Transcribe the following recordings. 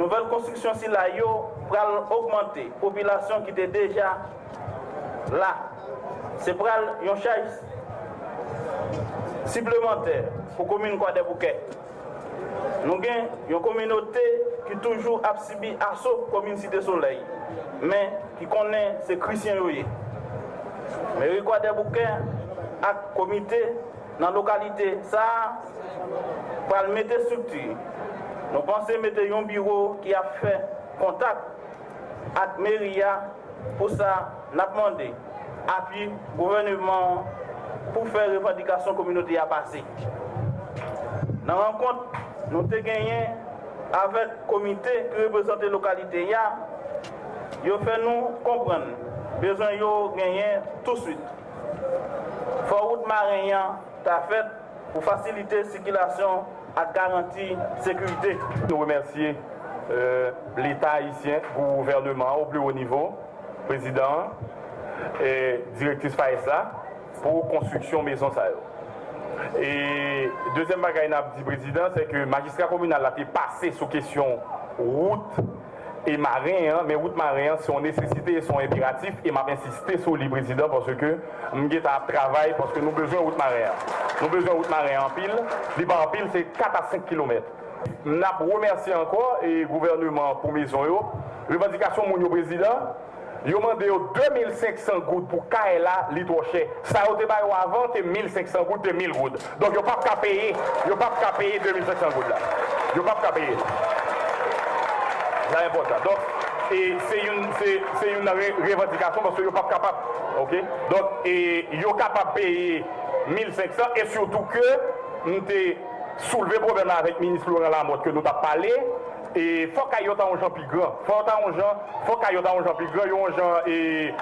Nouvelle construction si là pour augmenter la population qui était déjà là. C'est pour une charge supplémentaire pour la commune Croix des Bouquets. Nous avons une communauté qui toujours a subi assaut commune Cité Soleil, mais qui connaît ces chrétiens. Mais Croix des Bouquets a comité dans la localité, ça, pour mettre structure. Nous pensons mettre un bureau qui a fait contact avec la mairie pour ça, nous avons demandé appui gouvernement pour faire revendication communauté à passer. Dans la rencontre, nous avons gagné avec le comité qui représente la localité. Il fait nous comprendre besoin de gagner tout de suite. Il faut route marine fait pour faciliter la circulation et garantir la sécurité. Nous remercions l'État haïtien, le gouvernement au plus haut niveau, président et directrice FAESA pour la construction de maison. Et deuxième bagaille n'a dit président, c'est que le magistrat communal a été passé sur question route et marin, mais route marin, son nécessité et son impératif, et m'a insisté sur le président parce que nous avons travail parce que nous avons besoin de route marin. Nous avons besoin de route marin en pile. Les en pile, c'est 4 à 5 km. Nous remercions encore le gouvernement pour maison. Revendication mon président. Ils ont demandé 2500 gouttes pour Kaela Litroché. Ça a été avant, c'est 1500 gouttes, c'est 1000 gouttes. Donc, ils n'ont pas qu'à payer 2500 gouttes là. Ils n'ont pas qu'à payer. C'est important. Donc, c'est une revendication parce qu'ils ne sont pas capables. Okay? Donc, ils sont capables de payer 1500 et surtout que nous avons soulevé le problème avec le ministre Laurent Lamotte que nous avons parlé. Et il faut qu'il y ait un gens plus grand. Faut qu'il y ait un gens plus grand. Et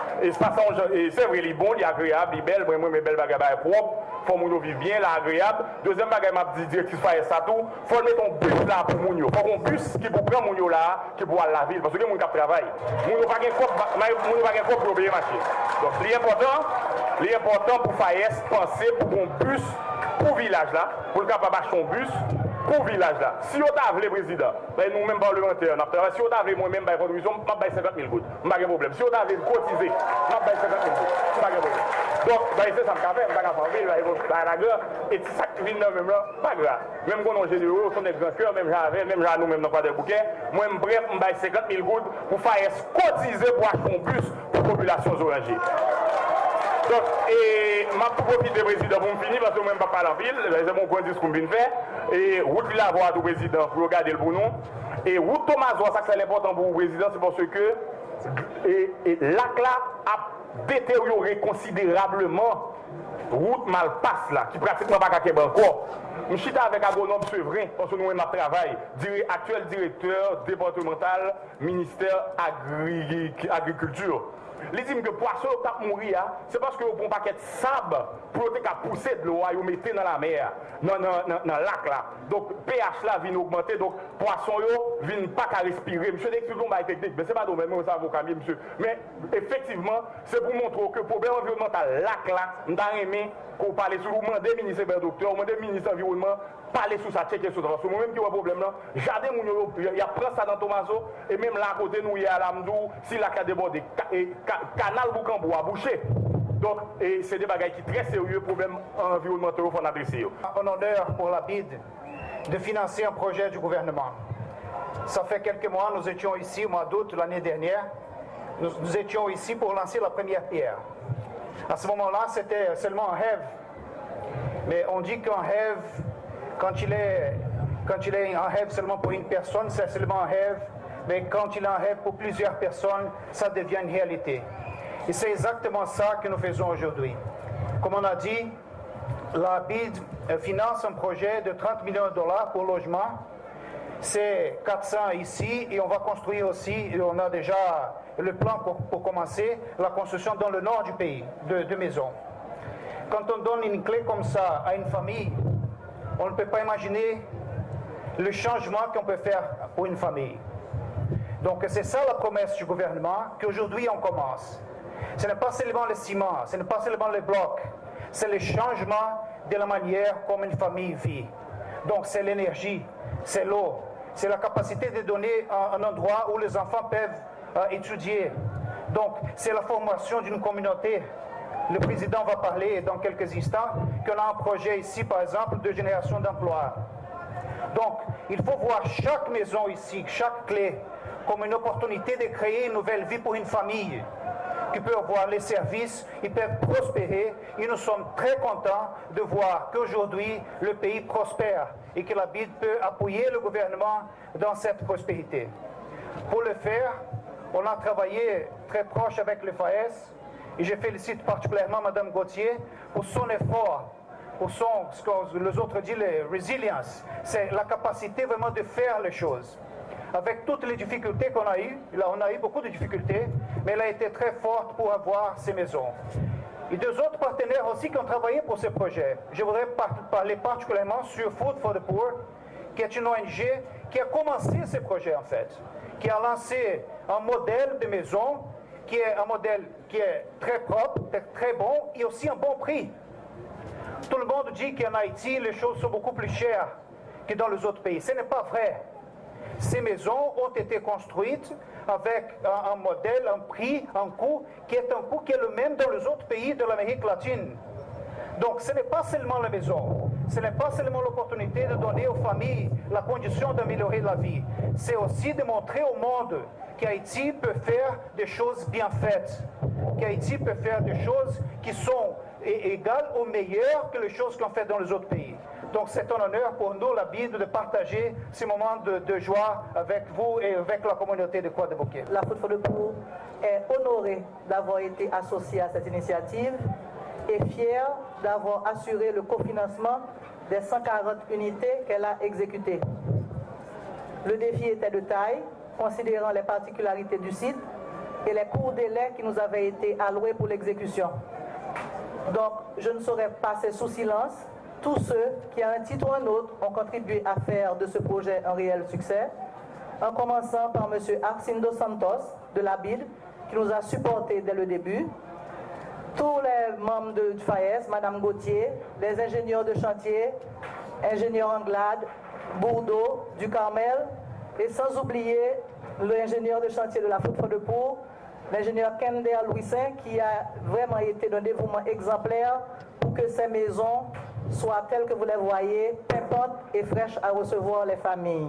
c'est vrai, il est bon, il est agréable, il est belle, vraiment, mais belle bagarre propre. Il faut que nous vivions bien, agréable. Deuxième bagarre, m'a dit directrice faire ça tout. Il faut mettre un bus là pour nous. Il faut un bus qui pour prendre nous là, qui pour aller à la ville. Parce que nous avons travail. Nous n'avons pas de coop pour payer marché. Donc, l'important pour faire penser pour un bus pour le village là, pour le capable d'acheter un bus. Pour le village là, si on a le président, nous-mêmes parlementaires, si on a moi-même par contribution, je vais 50 000 gouttes. Pas de problème. Si on a cotisé, je vais 50 000 gouttes. Pas de problème. Donc, c'est ça que je vais faire. Je vais faire la guerre. Et ça qui vient même là, pas grave. Même quand on est généreux, on est grand cœur, même nous-mêmes dans des bouquets, moi, je vais prêt 50 000 gouttes pour faire cotiser pour acheter un bus pour la population orangée. Donc, et je profite du président pour me finir parce que je ne peux pas parler en ville, c'est mon point de discours que je fais. Et route la voix du président pour regarder le pour nous. Et route Thomas, ça c'est important pour le président, c'est parce que l'ACLA a détérioré considérablement route Malpasse là, qui pratiquement pas qu'à encore. Je suis avec agronome Sevrin, parce que nous avons un travail, actuel directeur départemental, ministère agriculture. Les dit que poisson qui mourir, c'est parce que vous avez un paquet de sable pour pousser de l'eau, vous mettez dans la mer, dans le lac là. Donc pH là vient augmenter, donc poisson ne vient pas qu'à respirer. Monsieur explique une technique, mais ce n'est pas domaine, mais ça avocat, monsieur. Mais effectivement, c'est pour montrer que le problème environnemental lac là, nous avons aimé qu'on parle sur le mandat des ministres et docteur, le mandat des ministres de l'environnement, parler sur ça, checker sur ça. Parce que moi-même qui ai un problème là, jardin, il y a pris ça dans Thomaso, et même là à côté, nous, il y a l'Amdou, si la a débordé, canal Boucambo a bouché. Donc, c'est des bagages qui sont très sérieux, problèmes environnementaux qu'il faut adresser. En honneur pour la BID de financer un projet du gouvernement. Ça fait quelques mois, nous étions ici, au mois d'août l'année dernière, nous étions ici pour lancer la première pierre. À ce moment-là, c'était seulement un rêve. Mais on dit qu'un rêve, quand il est un rêve seulement pour une personne, c'est seulement un rêve. Mais quand il est un rêve pour plusieurs personnes, ça devient une réalité. Et c'est exactement ça que nous faisons aujourd'hui. Comme on a dit, la BID finance un projet de 30 millions de dollars pour logement. C'est 400 ici et on va construire aussi, et on a déjà le plan pour commencer, la construction dans le nord du pays, de maisons. Quand on donne une clé comme ça à une famille, on ne peut pas imaginer le changement qu'on peut faire pour une famille. Donc c'est ça la promesse du gouvernement, qu'aujourd'hui on commence. Ce n'est pas seulement le ciment, ce n'est pas seulement les blocs, c'est le changement de la manière comme une famille vit. Donc c'est l'énergie, c'est l'eau, c'est la capacité de donner un endroit où les enfants peuvent étudier. Donc, c'est la formation d'une communauté. Le président va parler dans quelques instants qu'on a un projet ici, par exemple, de génération d'emplois. Donc, il faut voir chaque maison ici, chaque clé, comme une opportunité de créer une nouvelle vie pour une famille qui peut avoir les services, ils peuvent prospérer. Et nous sommes très contents de voir qu'aujourd'hui, le pays prospère et que la BID peut appuyer le gouvernement dans cette prospérité. Pour le faire, on a travaillé très proche avec le FAES et je félicite particulièrement Mme Gauthier pour son effort, pour ce que les autres disent, la résilience. C'est la capacité vraiment de faire les choses. Avec toutes les difficultés qu'on a eues, on a eu beaucoup de difficultés, mais elle a été très forte pour avoir ces maisons. Et deux autres partenaires aussi qui ont travaillé pour ce projet. Je voudrais parler particulièrement sur Food for the Poor, qui est une ONG qui a commencé ce projet en fait, qui a lancé un modèle de maison, qui est un modèle qui est très propre, très bon, et aussi un bon prix. Tout le monde dit qu'en Haïti, les choses sont beaucoup plus chères que dans les autres pays. Ce n'est pas vrai. Ces maisons ont été construites avec un modèle, un prix, un coût qui est le même dans les autres pays de l'Amérique latine. Donc ce n'est pas seulement la maison, ce n'est pas seulement l'opportunité de donner aux familles la condition d'améliorer la vie, c'est aussi de montrer au monde qu'Haïti peut faire des choses bien faites, qu'Haïti peut faire des choses qui sont égales ou meilleures que les choses qu'on fait dans les autres pays. Donc c'est un honneur pour nous, la BID, de partager ces moments de joie avec vous et avec la communauté de Croix-des-Bouquets. La Food for the Poor est honorée d'avoir été associée à cette initiative et fière d'avoir assuré le cofinancement des 140 unités qu'elle a exécutées. Le défi était de taille, considérant les particularités du site et les courts délais qui nous avaient été alloués pour l'exécution. Donc, je ne saurais passer sous silence tous ceux qui, à un titre ou un autre, ont contribué à faire de ce projet un réel succès, en commençant par M. Arcindo Santos de la BID, qui nous a supportés dès le début, tous les membres du FAES, Mme Gauthier, les ingénieurs de chantier, ingénieur Anglade, Bourdeau, du Carmel, et sans oublier l'ingénieur de chantier de la Food for the Poor, l'ingénieur Kender Louisin, qui a vraiment été d'un dévouement exemplaire pour que ces maisons soient telles que vous les voyez, pimpantes et fraîches à recevoir les familles.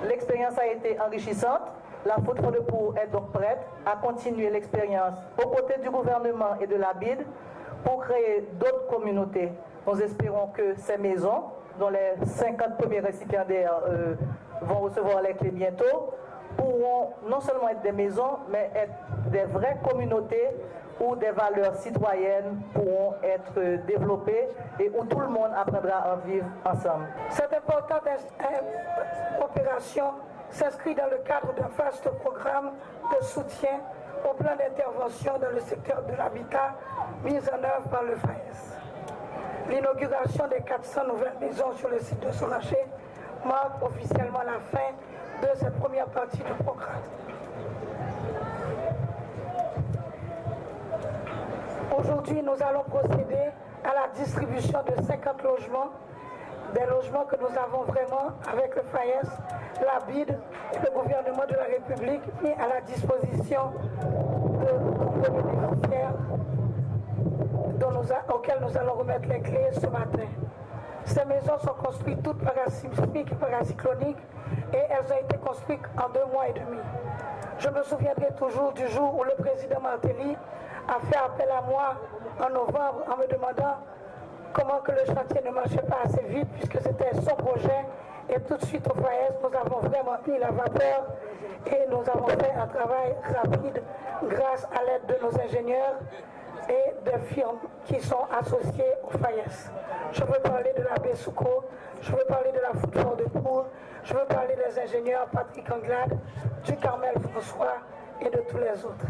L'expérience a été enrichissante. La Food for the Poor est donc prête à continuer l'expérience aux côtés du gouvernement et de la BID pour créer d'autres communautés. Nous espérons que ces maisons, dont les 50 premiers récipiendaires vont recevoir les clés bientôt, pourront non seulement être des maisons, mais être des vraies communautés où des valeurs citoyennes pourront être développées et où tout le monde apprendra à vivre ensemble. Cette importante opération s'inscrit dans le cadre d'un vaste programme de soutien au plan d'intervention dans le secteur de l'habitat mis en œuvre par le FAES. L'inauguration des 400 nouvelles maisons sur le site de Soraché marque officiellement la fin de cette première partie du programme. Aujourd'hui, nous allons procéder à la distribution de 50 logements, des logements que nous avons vraiment, avec le FAES, la BID et le gouvernement de la République, mis à la disposition de nombreux bénéficiaires auxquels nous allons remettre les clés ce matin. Ces maisons sont construites toutes parasismiques et paracycloniques et elles ont été construites en 2 mois et demi. Je me souviendrai toujours du jour où le président Martelly a fait appel à moi en novembre en me demandant comment que le chantier ne marchait pas assez vite puisque c'était son projet. Et tout de suite au FAES, nous avons vraiment mis la vapeur et nous avons fait un travail rapide grâce à l'aide de nos ingénieurs et des firmes qui sont associées au FAES. Je veux parler de la Besouko, je veux parler de la Food for the Poor, je veux parler des ingénieurs Patrick Anglade, du Carmel François et de tous les autres.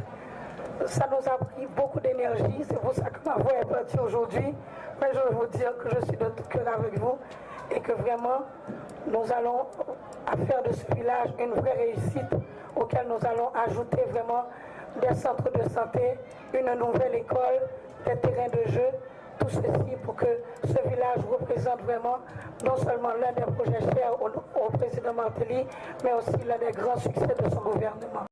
Ça nous a pris beaucoup d'énergie, c'est pour ça que ma voix est partie aujourd'hui, mais je veux vous dire que je suis de tout cœur avec vous et que vraiment nous allons faire de ce village une vraie réussite auquel nous allons ajouter vraiment des centres de santé, une nouvelle école, des terrains de jeu tout ceci pour que ce village représente vraiment non seulement l'un des projets chers au président Martelly, mais aussi l'un des grands succès de son gouvernement.